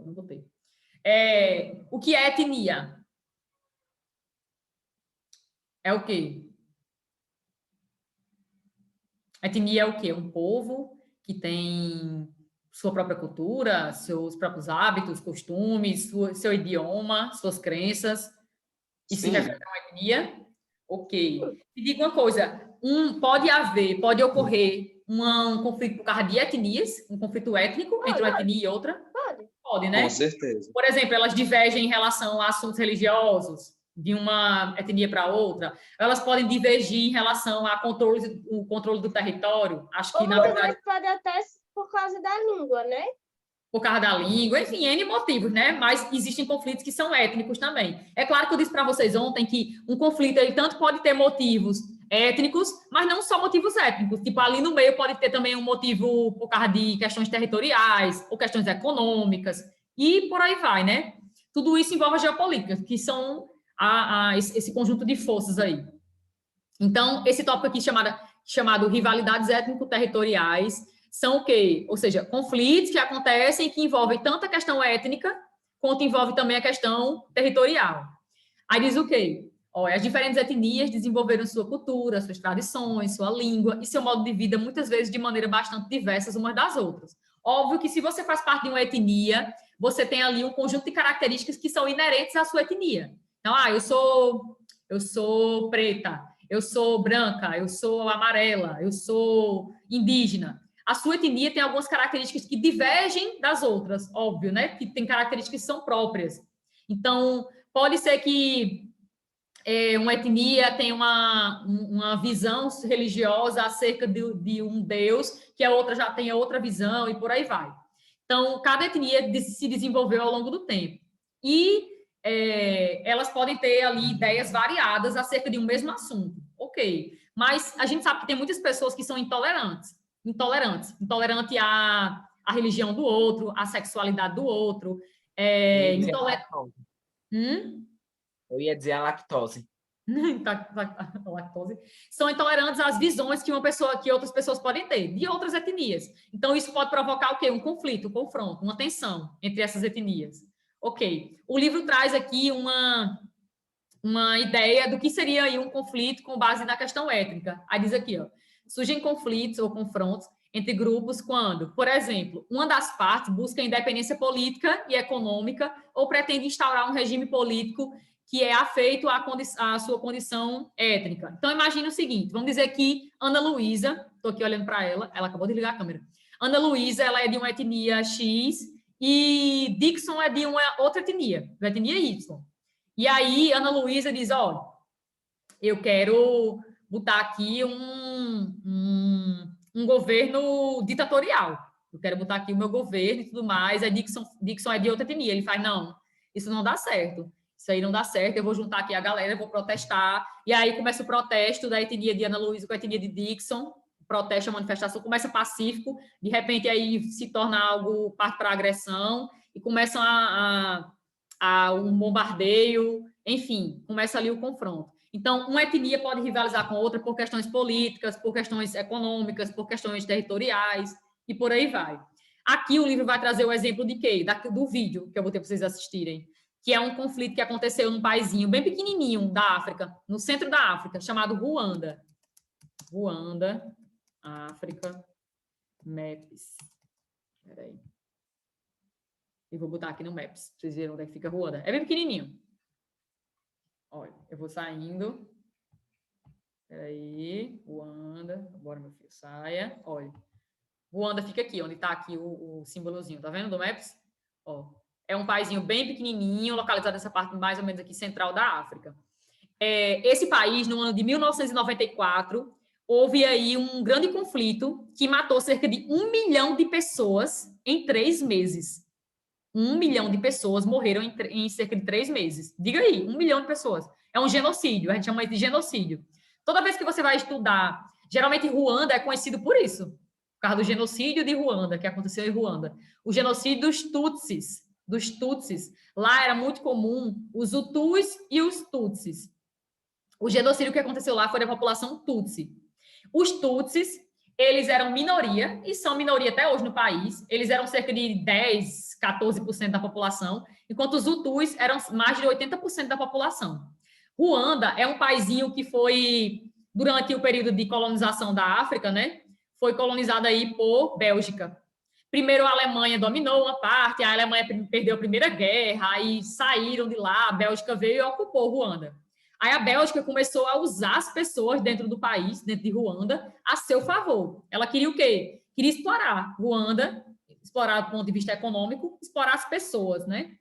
não botei. O que é etnia? É o quê? Etnia é o quê? Um povo que tem sua própria cultura, seus próprios hábitos, costumes, seu idioma, suas crenças. E se refere a uma etnia? Ok. Me diga uma coisa, pode ocorrer um conflito por causa de etnias, um conflito étnico entre uma etnia e outra? Pode, né? Com certeza. Por exemplo, elas divergem em relação a assuntos religiosos, de uma etnia para outra. Elas podem divergir em relação a o controle do território. Acho que, na verdade... Pode até por causa da língua, né? Por causa da língua, enfim, N motivos, né? Mas existem conflitos que são étnicos também. É claro que eu disse para vocês ontem que um conflito, ele tanto pode ter motivos étnicos, mas não só motivos étnicos. Tipo, ali no meio pode ter também um motivo por causa de questões territoriais ou questões econômicas e por aí vai, né? Tudo isso envolve a geopolítica, que são esse conjunto de forças aí. Então, esse tópico aqui chamado rivalidades étnico-territoriais são o quê? Ou seja, conflitos que acontecem que envolvem tanto a questão étnica quanto envolve também a questão territorial. Aí diz o quê? As diferentes etnias desenvolveram sua cultura, suas tradições, sua língua e seu modo de vida, muitas vezes de maneira bastante diversas umas das outras. Óbvio que se você faz parte de uma etnia, você tem ali um conjunto de características que são inerentes à sua etnia. Então, eu sou preta, eu sou branca, eu sou amarela, eu sou indígena. A sua etnia tem algumas características que divergem das outras, óbvio, né? Que tem características que são próprias. Então, pode ser que uma etnia tenha uma visão religiosa acerca de um Deus, que a outra já tenha outra visão, e por aí vai. Então, cada etnia se desenvolveu ao longo do tempo. E elas podem ter ali ideias variadas acerca de um mesmo assunto. Ok. Mas a gente sabe que tem muitas pessoas que são intolerantes intolerante à religião do outro, à sexualidade do outro. Eu ia dizer a lactose. Lactose. São intolerantes às visões que outras pessoas podem ter, de outras etnias. Então, isso pode provocar o quê? Um conflito, um confronto, uma tensão entre essas etnias. Ok. O livro traz aqui uma ideia do que seria aí um conflito com base na questão étnica. Aí diz aqui, surgem conflitos ou confrontos entre grupos quando, por exemplo, uma das partes busca independência política e econômica ou pretende instaurar um regime político que é afeito à sua condição étnica. Então, imagine o seguinte, vamos dizer que Ana Luísa, estou aqui olhando para ela acabou de ligar a câmera. Ana Luísa, ela é de uma etnia X e Dixon é de uma outra etnia, da etnia Y. E aí, Ana Luísa diz, eu quero botar aqui um governo ditatorial. Eu quero botar aqui o meu governo e tudo mais. Aí Dixon é de outra etnia. Ele faz, não, isso não dá certo. Isso aí não dá certo. Eu vou juntar aqui a galera, eu vou protestar. E aí começa o protesto da etnia de Ana Luísa com a etnia de Dixon. O protesto, a manifestação começa pacífico. De repente, aí se torna algo, parte para agressão. E começam um bombardeio. Enfim, começa ali o confronto. Então, uma etnia pode rivalizar com outra por questões políticas, por questões econômicas, por questões territoriais e por aí vai. Aqui o livro vai trazer o exemplo de quê? Do vídeo que eu botei para vocês assistirem, que é um conflito que aconteceu num paizinho bem pequenininho da África, no centro da África, chamado Ruanda. Ruanda, África, Maps. Espera aí. Eu vou botar aqui no Maps, para vocês verem onde é que fica Ruanda. É bem pequenininho. Olha, eu vou saindo. Peraí, Ruanda. Agora, meu filho, saia. Olha, Ruanda fica aqui, onde está aqui o símbolozinho, tá vendo do Maps? É um paizinho bem pequenininho, localizado nessa parte mais ou menos aqui central da África. Esse país, no ano de 1994, houve aí um grande conflito que matou cerca de 1 milhão de pessoas em 3 meses. 1 milhão de pessoas morreram em cerca de 3 meses. Diga aí, 1 milhão de pessoas. É um genocídio, a gente chama isso de genocídio. Toda vez que você vai estudar, geralmente Ruanda é conhecido por isso, por causa do genocídio de Ruanda, que aconteceu em Ruanda. O genocídio dos Tutsis. Lá era muito comum os Hutus e os Tutsis. O genocídio que aconteceu lá foi da população Tutsi. Os Tutsis, eles eram minoria, e são minoria até hoje no país. Eles eram cerca de 10, 14% da população, enquanto os Hutus eram mais de 80% da população. Ruanda é um paizinho que foi, durante o período de colonização da África, né, foi colonizado aí por Bélgica. Primeiro a Alemanha dominou uma parte, a Alemanha perdeu a Primeira Guerra, aí saíram de lá, a Bélgica veio e ocupou Ruanda. Aí a Bélgica começou a usar as pessoas dentro do país, dentro de Ruanda, a seu favor. Ela queria o quê? Queria explorar Ruanda, explorar do ponto de vista econômico, explorar as pessoas, né?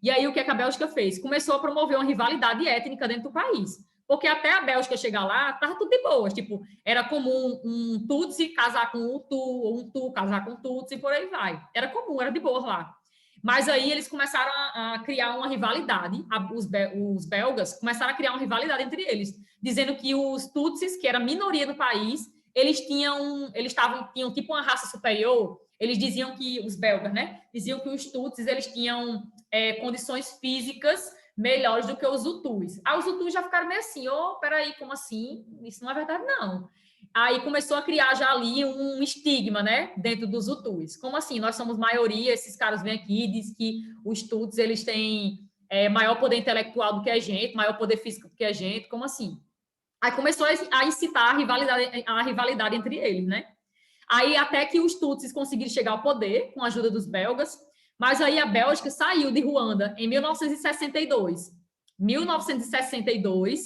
E aí o que a Bélgica fez? Começou a promover uma rivalidade étnica dentro do país. Porque até a Bélgica chegar lá, estava tudo de boa. Tipo, era comum um Tutsi casar com um Hutu, ou um Tu casar com um Tutsi, e por aí vai. Era comum, era de boa lá. Mas aí eles começaram a criar uma rivalidade, os belgas começaram a criar uma rivalidade entre eles, dizendo que os Tutsis, que era minoria no país, eles tinham tipo uma raça superior. Eles diziam que, os belgas, né? Diziam que os Tutsis, eles tinham condições físicas melhores do que os Hutus. Os Hutus já ficaram meio assim, peraí, como assim? Isso não é verdade, não. Aí começou a criar já ali um estigma, né, dentro dos Hutus. Como assim? Nós somos maioria, esses caras vêm aqui e dizem que os Tutsis, eles têm maior poder intelectual do que a gente, maior poder físico do que a gente, como assim? Aí começou a incitar a rivalidade entre eles, né? Aí até que os Tutsis conseguiram chegar ao poder, com a ajuda dos belgas, mas aí a Bélgica saiu de Ruanda em 1962. 1962,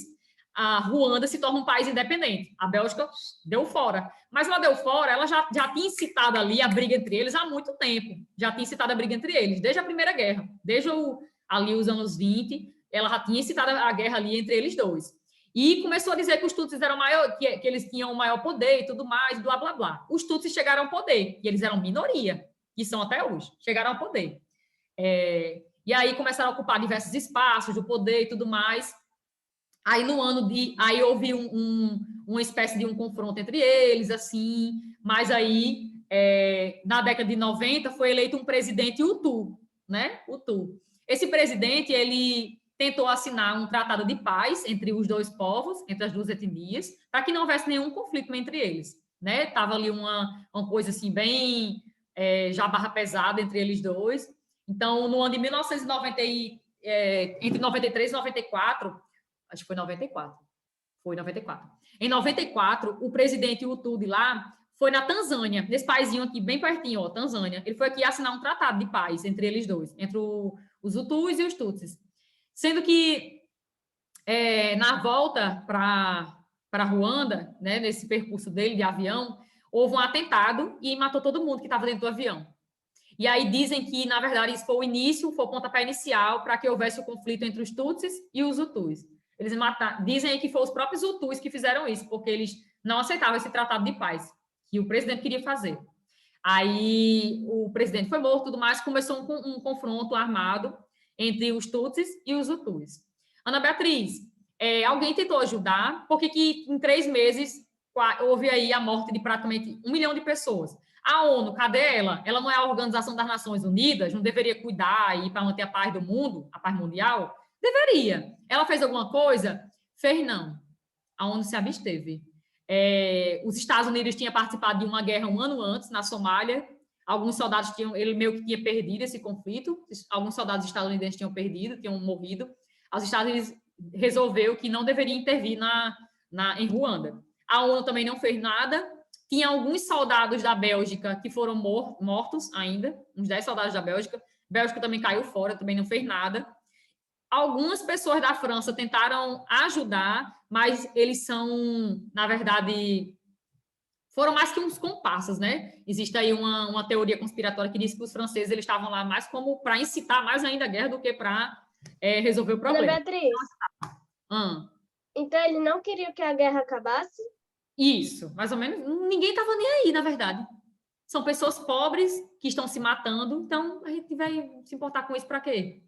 a Ruanda se torna um país independente. A Bélgica deu fora. Mas ela deu fora, ela já tinha incitado ali a briga entre eles há muito tempo. Já tinha incitado a briga entre eles, desde a Primeira Guerra. Desde ali os anos 20, ela já tinha incitado a guerra ali entre eles dois. E começou a dizer que os Tutsis eram maior, que eles tinham o maior poder e tudo mais, blá, blá, blá. Os Tutsis chegaram ao poder, e eles eram minoria, que são até hoje, chegaram ao poder. E aí começaram a ocupar diversos espaços do poder e tudo mais. Aí aí houve uma espécie de um confronto entre eles, assim, mas aí na década de 90 foi eleito um presidente Hutu, né? Hutu. Esse presidente, ele tentou assinar um tratado de paz entre os dois povos, entre as duas etnias, para que não houvesse nenhum conflito entre eles, né? Tava ali uma coisa assim bem já barra pesada entre eles dois. Então, no ano de 1990, entre 93 e 94, acho que foi 94. Foi 94. Em 94, o presidente Hutu de lá foi na Tanzânia, nesse paizinho aqui, bem pertinho, ó, Tanzânia. Ele foi aqui assinar um tratado de paz entre eles dois, entre os Hutus e os Tutsis. Sendo que, na volta para Ruanda, né, nesse percurso dele de avião, houve um atentado e matou todo mundo que estava dentro do avião. E aí dizem que, na verdade, isso foi o início, foi o pontapé inicial para que houvesse o conflito entre os Tutsis e os Hutus. Eles dizem que foram os próprios Hutus que fizeram isso, porque eles não aceitavam esse tratado de paz que o presidente queria fazer. Aí o presidente foi morto, tudo mais, começou um confronto armado entre os Tutsis e os Hutus. Ana Beatriz, alguém tentou ajudar? Porque que em 3 meses houve aí a morte de praticamente 1 milhão de pessoas. A ONU, cadê ela? Ela não é a Organização das Nações Unidas? Não deveria cuidar aí para manter a paz do mundo, a paz mundial? Deveria. Ela fez alguma coisa? Fez não. A ONU se absteve. Os Estados Unidos tinham participado de uma guerra 1 ano antes, na Somália. Alguns soldados ele meio que tinha perdido esse conflito. Alguns soldados estadunidenses tinham perdido, tinham morrido. Os Estados Unidos resolveu que não deveria intervir em Ruanda. A ONU também não fez nada. Tinha alguns soldados da Bélgica que foram mortos ainda, uns 10 soldados da Bélgica. A Bélgica também caiu fora, também não fez nada. Algumas pessoas da França tentaram ajudar, mas eles são, na verdade, foram mais que uns comparsas, né? Existe aí uma teoria conspiratória que diz que os franceses eles estavam lá mais como para incitar mais ainda a guerra do que para resolver o problema. Ana Beatriz, então ele não queria que a guerra acabasse? Isso, mais ou menos. Ninguém estava nem aí, na verdade. São pessoas pobres que estão se matando, então a gente vai se importar com isso para quê?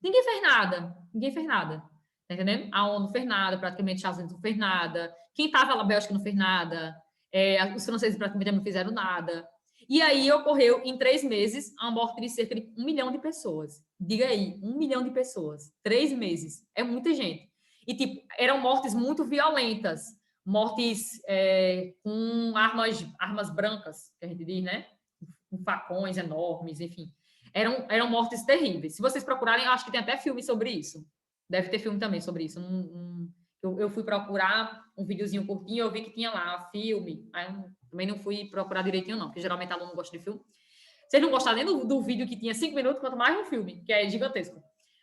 Ninguém fez nada. Tá entendendo? A ONU não fez nada, praticamente os Estados Unidos não fez nada. Quem estava lá na Bélgica não fez nada. Os franceses praticamente não fizeram nada. E aí ocorreu, em 3 meses, a morte de cerca de 1 milhão de pessoas. Diga aí, 1 milhão de pessoas. 3 meses. É muita gente. E, tipo, eram mortes muito violentas. mortes com armas brancas, que a gente diz, né? Com facões enormes, enfim. Eram mortes terríveis. Se vocês procurarem, eu acho que tem até filme sobre isso. Deve ter filme também sobre isso. Eu fui procurar um videozinho curtinho, eu vi que tinha lá filme. Aí eu também não fui procurar direitinho, não, porque geralmente aluno não gosta de filme. Vocês não gostaram nem do vídeo que tinha 5 minutos, quanto mais um filme, que é gigantesco.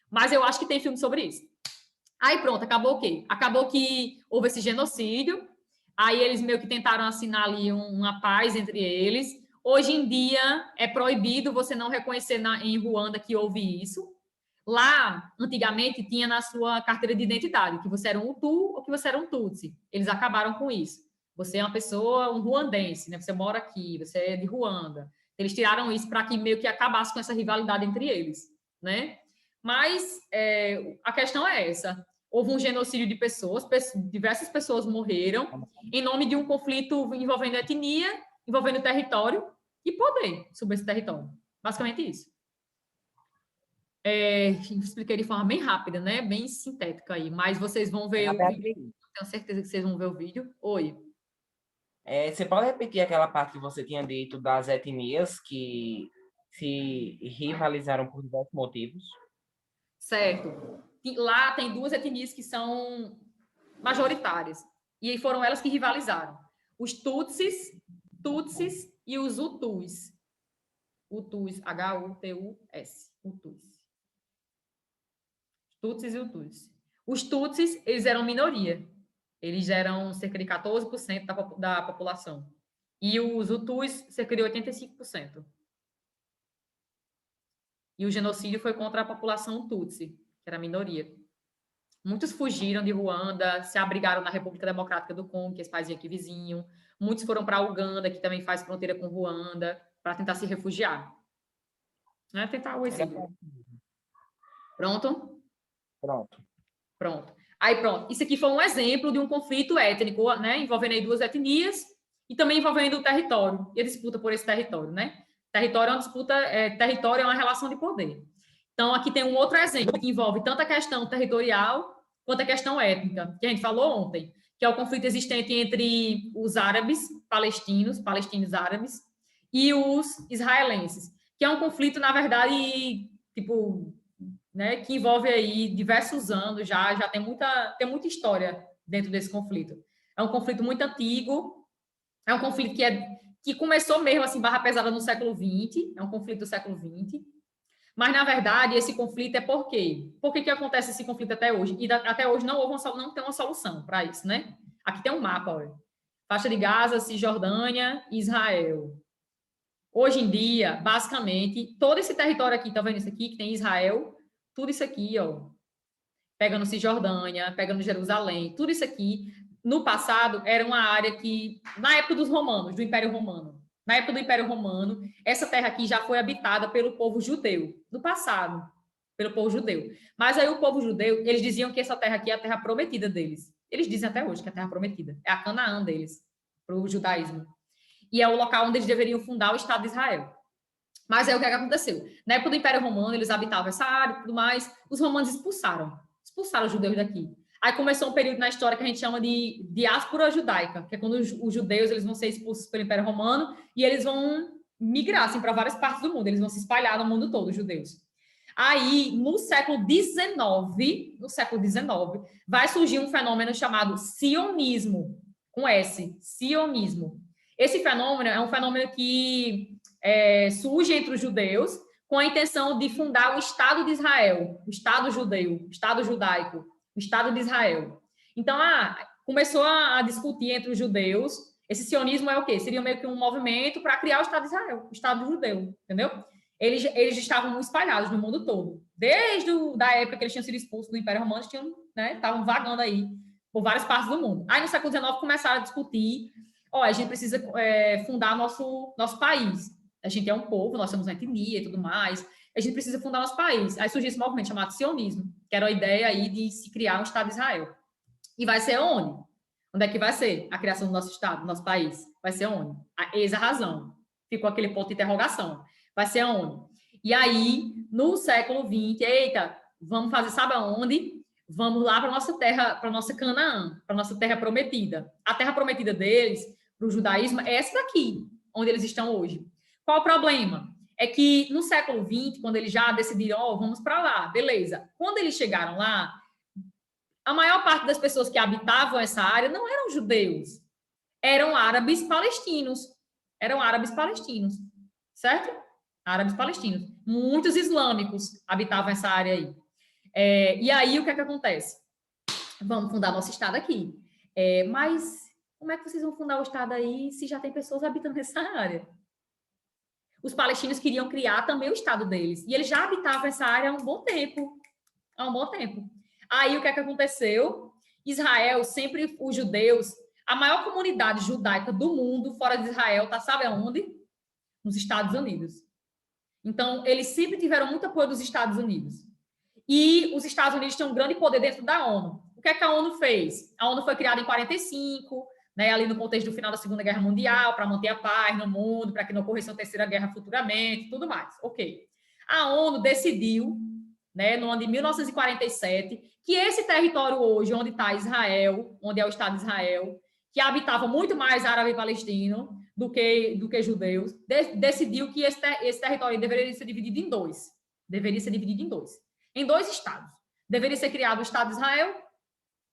Mas eu acho que tem filme sobre isso. Aí pronto, acabou o quê? Acabou que houve esse genocídio, aí eles meio que tentaram assinar ali uma paz entre eles. Hoje em dia é proibido você não reconhecer em Ruanda que houve isso. Lá, antigamente, tinha na sua carteira de identidade que você era um Hutu ou que você era um Tutsi. Eles acabaram com isso. Você é uma pessoa, um ruandense, né? Você mora aqui, você é de Ruanda. Eles tiraram isso para que meio que acabasse com essa rivalidade entre eles, né? Mas a questão é essa. Houve um genocídio de pessoas, diversas pessoas morreram em nome de um conflito envolvendo etnia, envolvendo território e poder sobre esse território. Basicamente isso. Expliquei de forma bem rápida, né? Bem sintética aí, mas vocês vão ver o vídeo. Tenho certeza que vocês vão ver o vídeo. Oi. Você pode repetir aquela parte que você tinha dito das etnias que se rivalizaram por diversos motivos? Certo. Lá tem 2 etnias que são majoritárias. E foram elas que rivalizaram. Os Tutsis e os Hutus. Hutus, H-U-T-U-S. Hutus. Tutsis e Hutus. Os Tutsis, eles eram minoria. Eles eram cerca de 14% da população. E os Hutus, cerca de 85%. E o genocídio foi contra a população Tutsi, que era a minoria. Muitos fugiram de Ruanda, se abrigaram na República Democrática do Congo, que é esse país aqui vizinho. Muitos foram para Uganda, que também faz fronteira com Ruanda, para tentar se refugiar. Né? Tentar o exílio. Pronto? Pronto. Aí, pronto. Isso aqui foi um exemplo de um conflito étnico, né? Envolvendo aí 2 etnias e também envolvendo o território e a disputa por esse território, né? Território é uma disputa, território é uma relação de poder. Então, aqui tem um outro exemplo que envolve tanto a questão territorial quanto a questão étnica, que a gente falou ontem, que é o conflito existente entre os árabes, palestinos árabes, e os israelenses, que é um conflito, na verdade, tipo, né, que envolve aí diversos anos já tem muita história dentro desse conflito. É um conflito muito antigo, é um conflito que começou mesmo assim, barra pesada no século XX, é um conflito do século XX, mas, na verdade, esse conflito é por quê? Por que acontece esse conflito até hoje? E até hoje não tem uma solução para isso, né? Aqui tem um mapa, olha. Faixa de Gaza, Cisjordânia e Israel. Hoje em dia, basicamente, todo esse território aqui, tá vendo isso aqui, que tem Israel, tudo isso aqui, ó, pegando Cisjordânia, pegando Jerusalém, tudo isso aqui, no passado, era uma área que, na época dos romanos, do Império Romano, na época do Império Romano, essa terra aqui já foi habitada pelo povo judeu, no passado, pelo povo judeu. Mas aí o povo judeu, eles diziam que essa terra aqui é a terra prometida deles. Eles dizem até hoje que é a terra prometida, é a Canaã deles, para o judaísmo. E é o local onde eles deveriam fundar o Estado de Israel. Mas aí o que aconteceu? Na época do Império Romano, eles habitavam essa área e tudo mais, os romanos expulsaram os judeus daqui. Aí começou um período na história que a gente chama de diáspora judaica, que é quando os judeus eles vão ser expulsos pelo Império Romano e eles vão migrar assim, para várias partes do mundo, eles vão se espalhar no mundo todo, os judeus. Aí, no século XIX, vai surgir um fenômeno chamado sionismo, com S, sionismo. Esse fenômeno é um fenômeno que surge entre os judeus com a intenção de fundar o Estado de Israel, o Estado judeu, o Estado judaico, o Estado de Israel. Então, começou a discutir entre os judeus. Esse sionismo é o quê? Seria meio que um movimento para criar o Estado de Israel, o Estado judeu, entendeu? Eles estavam espalhados no mundo todo. Desde da época que eles tinham sido expulsos do Império Romano, estavam vagando aí por várias partes do mundo. Aí, no século XIX, começaram a discutir, a gente precisa fundar nosso país. A gente é um povo, nós somos uma etnia e tudo mais. A gente precisa fundar nosso país. Aí surgiu esse movimento chamado sionismo, que era a ideia aí de se criar um Estado de Israel. E vai ser onde? Onde é que vai ser a criação do nosso Estado, do nosso país? Vai ser onde? Eis a razão. Ficou aquele ponto de interrogação. Vai ser onde? E aí, no século XX, vamos fazer, sabe aonde? vamos lá para nossa terra, para nossa Canaã, para nossa terra prometida. A terra prometida deles, para o judaísmo, é essa daqui, onde eles estão hoje. Qual o problema? É que no século XX, quando eles já decidiram, vamos para lá, beleza. Quando eles chegaram lá, a maior parte das pessoas que habitavam essa área não eram judeus, eram árabes palestinos. Eram árabes palestinos, certo? Árabes palestinos. Muitos islâmicos habitavam essa área aí. E aí, o que é que acontece? Vamos fundar nosso estado aqui. Mas como é que vocês vão fundar o estado aí se já tem pessoas habitando nessa área? Os palestinos queriam criar também o estado deles. E eles já habitavam essa área há um bom tempo. Há um bom tempo. Aí, o que é que aconteceu? Israel, sempre os judeus, a maior comunidade judaica do mundo, fora de Israel, tá, sabe aonde? Nos Estados Unidos. Então, eles sempre tiveram muito apoio dos Estados Unidos. E os Estados Unidos têm um grande poder dentro da ONU. O que é que a ONU fez? A ONU foi criada em 45, né, ali no contexto do final da Segunda Guerra Mundial, para manter a paz no mundo, para que não ocorresse uma terceira guerra futuramente, tudo mais. Ok. A ONU decidiu, né, no ano de 1947, que esse território hoje, onde está Israel, onde é o Estado de Israel, que habitava muito mais árabe e palestino do que judeus, decidiu que esse território deveria ser dividido em dois. Deveria ser dividido em dois estados. Deveria ser criado o Estado de Israel,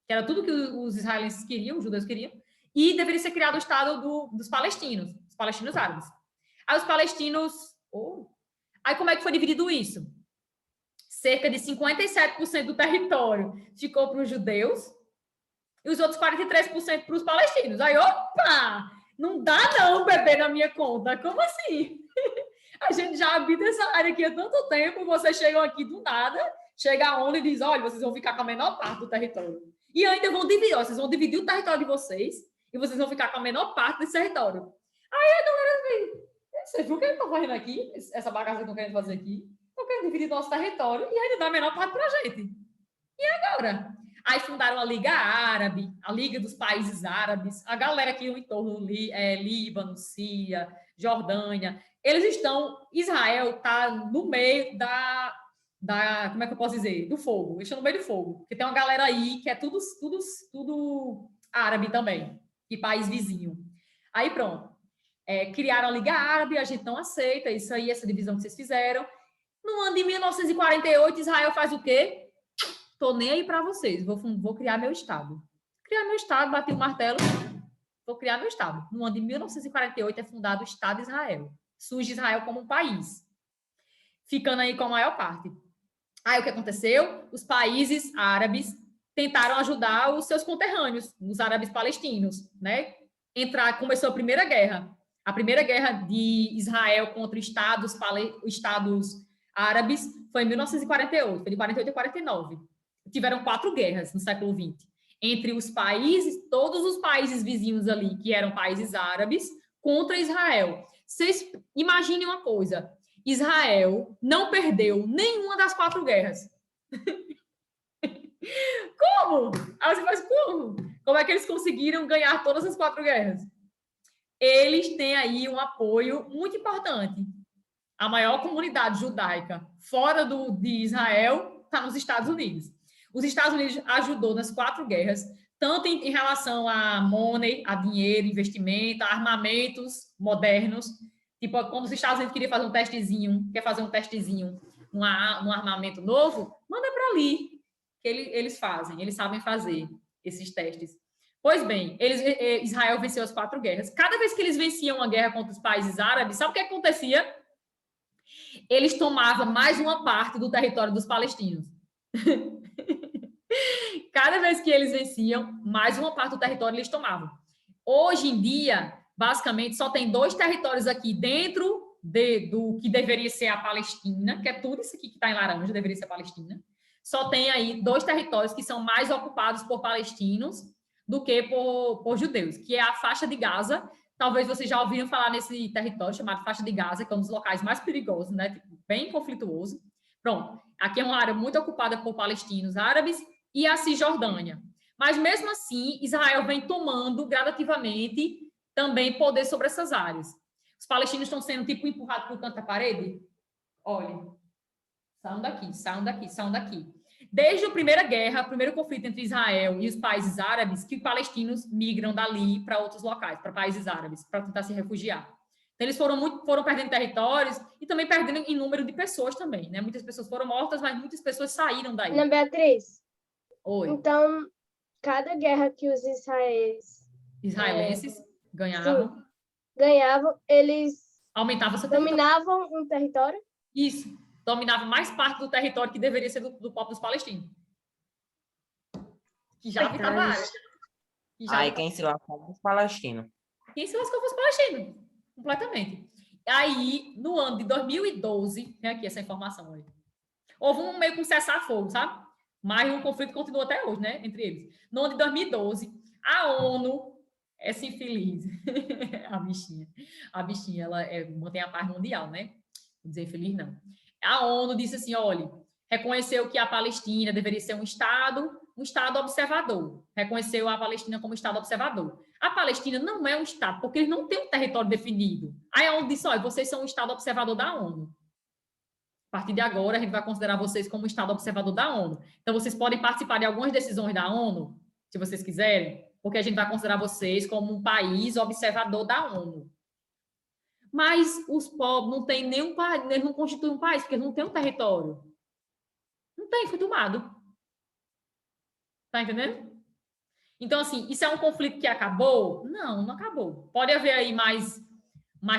que era tudo que os israelenses queriam, os judeus queriam, e deveria ser criado o Estado dos palestinos, os palestinos árabes. Aí os palestinos... Aí como é que foi dividido isso? Cerca de 57% do território ficou para os judeus e os outros 43% para os palestinos. Aí, opa! Não dá não, bebê, na minha conta. Como assim? A gente já habita essa área aqui há tanto tempo, vocês chegam aqui do nada, chega a ONU e diz, olha, vocês vão ficar com a menor parte do território. E ainda vão dividir, vocês vão dividir o território de vocês e vocês vão ficar com a menor parte desse território. Aí a galera, você viu o que eles estão fazendo aqui? Essa bagaça que estão querendo fazer aqui? Estão querendo dividir nosso território e ainda dar a menor parte para a gente. E agora? Aí fundaram a Liga Árabe, a Liga dos Países Árabes, a galera aqui no entorno, Líbano, Síria, Jordânia, eles estão, Israel está no meio como é que eu posso dizer? Do fogo, eles estão no meio do fogo, porque tem uma galera aí que é tudo árabe também, e país vizinho. Aí pronto, criaram a Liga Árabe, a gente não aceita isso aí, essa divisão que vocês fizeram. No ano de 1948, Israel faz o quê? Tô nem aí para vocês, vou criar meu estado. Criar meu estado, bati o martelo, vou criar meu estado. No ano de 1948 é fundado o Estado de Israel. Surge Israel como um país, ficando aí com a maior parte. Aí o que aconteceu? Os países árabes tentaram ajudar os seus conterrâneos, os árabes palestinos, né? Começou a Primeira Guerra de Israel contra estados árabes foi em 1948, foi de 48 a 49. Tiveram 4 guerras no século XX entre os países, todos os países vizinhos ali, que eram países árabes, contra Israel. Vocês imaginem uma coisa, Israel não perdeu nenhuma das 4 guerras. Como? Aí você faz como? Como é que eles conseguiram ganhar todas as 4 guerras? Eles têm aí um apoio muito importante. A maior comunidade judaica fora de Israel está nos Estados Unidos. Os Estados Unidos ajudou nas 4 guerras, tanto em relação a money, a dinheiro, investimento, a armamentos modernos. Tipo, quando os Estados Unidos quer fazer um testezinho num armamento novo, manda para ali, que eles fazem, eles sabem fazer esses testes. Pois bem, Israel venceu as 4 guerras. Cada vez que eles venciam uma guerra contra os países árabes, sabe o que acontecia? Eles tomavam mais uma parte do território dos palestinos. Cada vez que eles venciam, mais uma parte do território eles tomavam. Hoje em dia, basicamente, só tem 2 territórios aqui dentro do que deveria ser a Palestina, que é tudo isso aqui que está em laranja, deveria ser a Palestina. Só tem aí 2 territórios que são mais ocupados por palestinos do que por judeus, que é a faixa de Gaza. Talvez vocês já ouviram falar nesse território chamado faixa de Gaza, que é um dos locais mais perigosos, né? Tipo, bem conflituoso. Pronto, aqui é uma área muito ocupada por palestinos árabes e a Cisjordânia. Mas, mesmo assim, Israel vem tomando gradativamente também poder sobre essas áreas. Os palestinos estão sendo, tipo, empurrados para o canto da parede. Olhem, saiam daqui, saiam daqui, saiam daqui. desde a primeira guerra, o primeiro conflito entre Israel e os países árabes, que palestinos migram dali para outros locais, para países árabes, para tentar se refugiar. Então, eles foram perdendo territórios e também perdendo em número de pessoas também, né? Muitas pessoas foram mortas, mas muitas pessoas saíram daí. Ana Beatriz, Oi. então, cada guerra que os Israelenses ganhavam. ganhavam, eles Aumentava seu território. dominavam um território? Isso. Dominava mais parte do território que deveria ser do povo dos palestinos. Que já habitava a área. Aí quem se lascou os palestinos. Quem se lascou foi os palestinos. Completamente. Aí, no ano de 2012, tem aqui essa informação aí. Houve um meio que um cessar-fogo, sabe? Mas o conflito continua até hoje, né? Entre eles. No ano de 2012, a ONU, essa infeliz, a bichinha, ela mantém a paz mundial, né? Vou dizer infeliz, não. A ONU disse assim, olha, reconheceu que a Palestina deveria ser um Estado observador. Reconheceu a Palestina como Estado observador. A Palestina não é um Estado, porque eles não têm um território definido. Aí a ONU disse, olha, vocês são um Estado observador da ONU. A partir de agora, a gente vai considerar vocês como um Estado observador da ONU. Então, vocês podem participar de algumas decisões da ONU, se vocês quiserem, porque a gente vai considerar vocês como um país observador da ONU. Mas os povos não têm nenhum país, eles não constituem um país, porque eles não têm um território. Não tem, foi tomado. Tá entendendo? Então, assim, isso é um conflito que acabou? Não, não acabou. Pode haver aí mais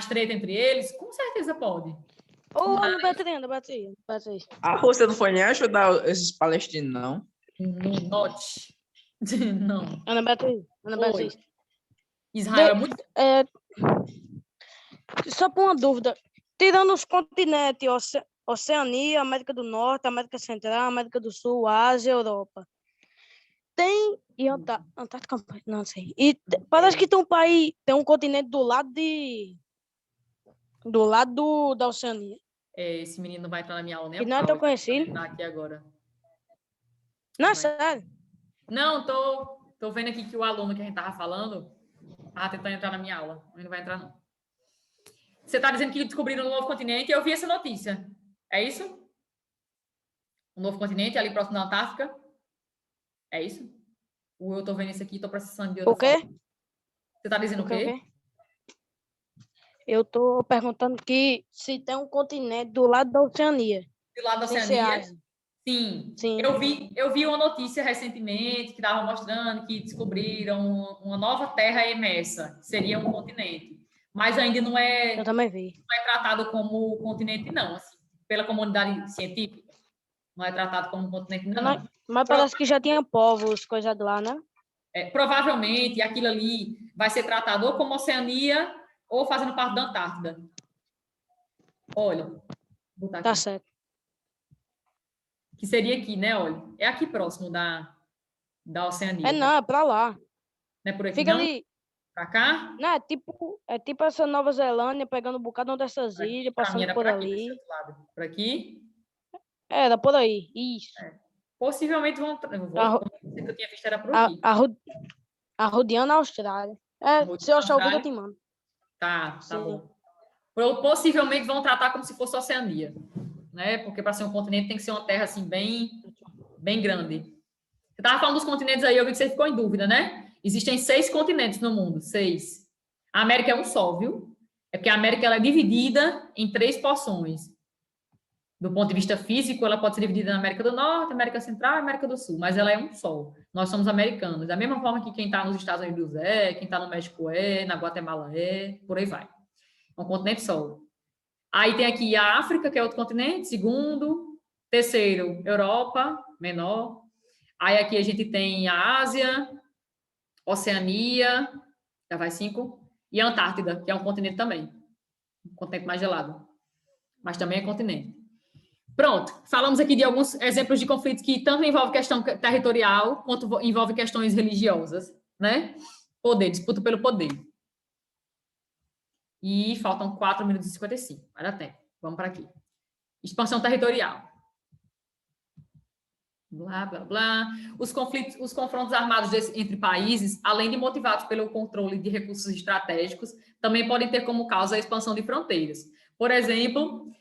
treta entre eles? Com certeza pode. Ô, Ana Beatriz. A Rússia não foi nem ajudar esses palestinos, não? Não. Ana Beatriz. Israel é muito... Só por uma dúvida. Tirando os continentes, Oceania, América do Norte, América Central, América do Sul, Ásia, Europa. Tem... E Antártica... Não sei. E parece que tem um país... Tem um continente do lado da Oceania. Esse menino não vai entrar na minha aula nem Que não é tão conhecido. Tá aqui agora. Não, sério. Não, tô vendo aqui que o aluno que a gente tava falando tentando entrar na minha aula. Ele não vai entrar, não. Você tá dizendo que descobriram um novo continente? Eu vi essa notícia. É isso? Um novo continente ali próximo da Antártica? É isso? Ou eu tô vendo isso aqui e tô processando de outra O quê? forma? Você tá dizendo o quê? Eu tô perguntando que se tem um continente do lado da Oceania. Do lado da Oceania? Sim. Eu vi uma notícia recentemente que estava mostrando que descobriram uma nova terra emersa, que seria um continente. Mas ainda não é, eu também vi. Não é tratado como continente, não. Assim, pela comunidade científica, não é tratado como continente, não. Mas parece que já tinha povos, coisa de lá, né? Provavelmente aquilo ali vai ser tratado ou como Oceania ou fazendo parte da Antártida. Olha, vou botar aqui. Tá certo. Que seria aqui, né? Olha, é aqui próximo da Oceania. Não, é pra lá. Não é por aqui, fica não? Ali. Pra cá? Não, é tipo essa Nova Zelândia, pegando um bocado dessas ilhas, passando por ali. Por aqui? Era por aí, isso. Possivelmente vão... que eu tinha visto era por aqui. Arrodeando a Austrália. Se eu achar o vídeo, eu te mando. Tá bom. Possivelmente vão tratar como se fosse Oceania, né? Porque para ser um continente tem que ser uma terra assim bem grande. Você estava falando dos continentes aí, eu vi que você ficou em dúvida, né? Existem 6 continentes no mundo, 6. A América é um só, viu? É porque a América ela é dividida em 3 porções. Do ponto de vista físico, ela pode ser dividida na América do Norte, América Central e América do Sul, mas ela é um só. Nós somos americanos. Da mesma forma que quem está nos Estados Unidos quem está no México na Guatemala por aí vai. É um continente só. Aí tem aqui a África, que é outro continente, segundo. Terceiro, Europa, menor. Aí aqui a gente tem a Ásia, Oceania, já vai 5. E a Antártida, que é um continente também. Um continente mais gelado. Mas também é continente. Pronto, falamos aqui de alguns exemplos de conflitos que tanto envolvem questão territorial, quanto envolvem questões religiosas, né? Disputa pelo poder. E faltam 4 minutos e 55. Vai dar tempo. Vamos para aqui. Expansão territorial. Blá, blá, blá. Os confrontos armados entre países, além de motivados pelo controle de recursos estratégicos, também podem ter como causa a expansão de fronteiras. Por exemplo,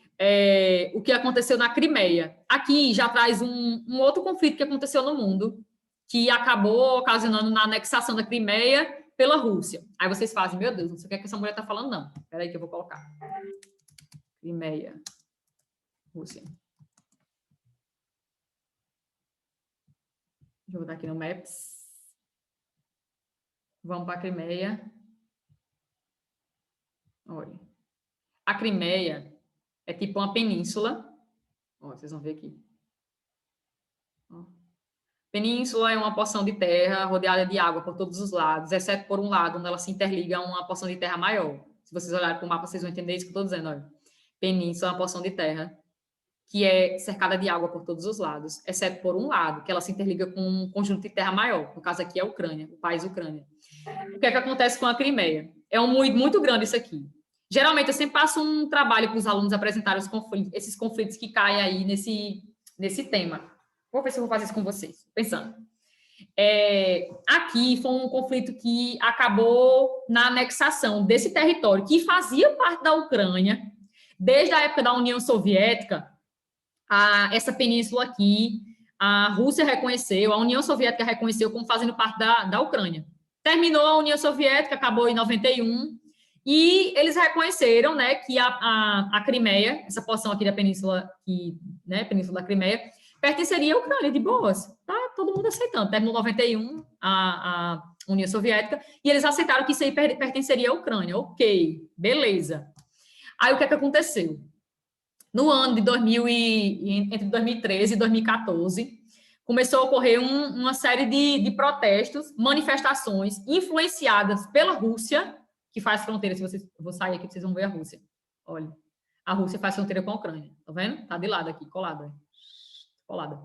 o que aconteceu na Crimeia. Aqui já traz um outro conflito que aconteceu no mundo, que acabou ocasionando na anexação da Crimeia pela Rússia. Aí vocês fazem, meu Deus, não sei o que, é que essa mulher está falando, não. Espera aí que eu vou colocar. Crimeia, Rússia. Deixa eu botar aqui no Maps. Vamos para a Crimeia. Olha. A Crimeia é tipo uma península. Ó, vocês vão ver aqui. Ó. Península é uma porção de terra rodeada de água por todos os lados, exceto por um lado, onde ela se interliga a uma porção de terra maior. Se vocês olharem para o mapa, vocês vão entender isso que eu estou dizendo. Olha. Península é uma porção de terra que é cercada de água por todos os lados, exceto por um lado, que ela se interliga com um conjunto de terra maior. No caso aqui é a Ucrânia, o país Ucrânia. O que é que acontece com a Crimeia? É um moído muito grande isso aqui. Geralmente, eu sempre passo um trabalho para os alunos apresentarem esses conflitos que caem aí nesse tema. Vou ver se eu vou fazer isso com vocês, pensando. Aqui foi um conflito que acabou na anexação desse território, que fazia parte da Ucrânia, desde a época da União Soviética. Essa península aqui, a Rússia reconheceu, a União Soviética reconheceu como fazendo parte da Ucrânia. Terminou a União Soviética, acabou em 91, e eles reconheceram, né, que a Crimeia, essa porção aqui da península, né, Península da Crimeia, pertenceria à Ucrânia, de boas. Tá todo mundo aceitando. Terminou em 91 a União Soviética, e eles aceitaram que isso aí pertenceria à Ucrânia. Ok, beleza. Aí o que é que aconteceu? No ano de entre 2013 e 2014, começou a ocorrer uma série de protestos, manifestações influenciadas pela Rússia, que faz fronteira. Eu vou sair aqui, vocês vão ver a Rússia. Olha, a Rússia faz fronteira com a Ucrânia. Tá vendo? Tá de lado aqui, colada. Colada.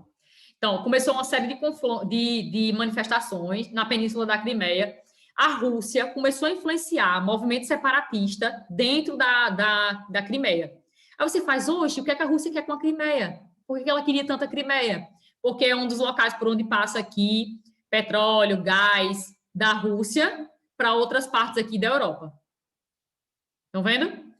Então, começou uma série de manifestações na Península da Crimeia. A Rússia começou a influenciar movimento separatista dentro da Crimeia. Aí você faz, hoje, o que é que a Rússia quer com a Crimeia? Por que ela queria tanta Crimeia? Porque é um dos locais por onde passa aqui petróleo, gás da Rússia para outras partes aqui da Europa. Estão vendo?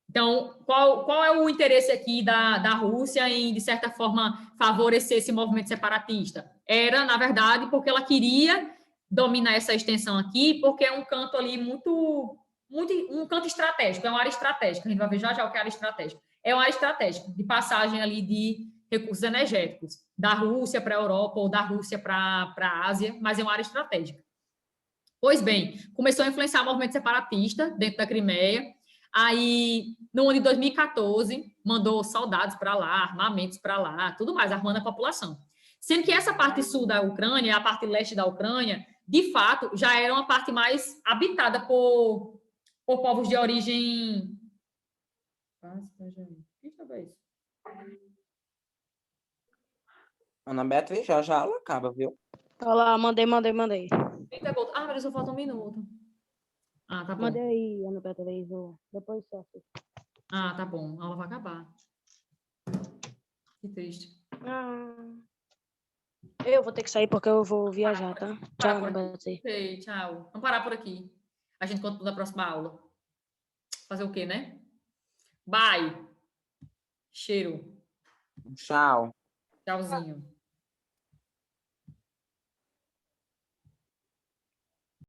Então, qual é o interesse aqui da Rússia em, de certa forma, favorecer esse movimento separatista? Era, na verdade, porque ela queria dominar essa extensão aqui, porque é um canto ali um canto estratégico, é uma área estratégica. A gente vai ver já o que é área estratégica. É uma área estratégica de passagem ali de recursos energéticos da Rússia para a Europa ou da Rússia para a Ásia, mas é uma área estratégica. Pois bem, começou a influenciar o movimento separatista dentro da Crimeia. Aí, no ano de 2014, mandou soldados para lá, armamentos para lá, tudo mais, armando a população. Sendo que essa parte sul da Ucrânia, a parte leste da Ucrânia, de fato, já era uma parte mais habitada por povos de origem... Ana Beatriz, já ela acaba, viu? Olha lá, mandei. Ah, mas só falta um minuto. Ah, tá bom. Mandei aí, Ana Beatriz, depois você assiste. Ah, tá bom. A aula vai acabar. Que triste. Eu vou ter que sair porque eu vou viajar, tá? Tchau, Ana Beatriz. Sei, tchau. Vamos parar por aqui. A gente continua na próxima aula. Fazer o quê, né? Bye. Cheiro. Tchau. Tchauzinho.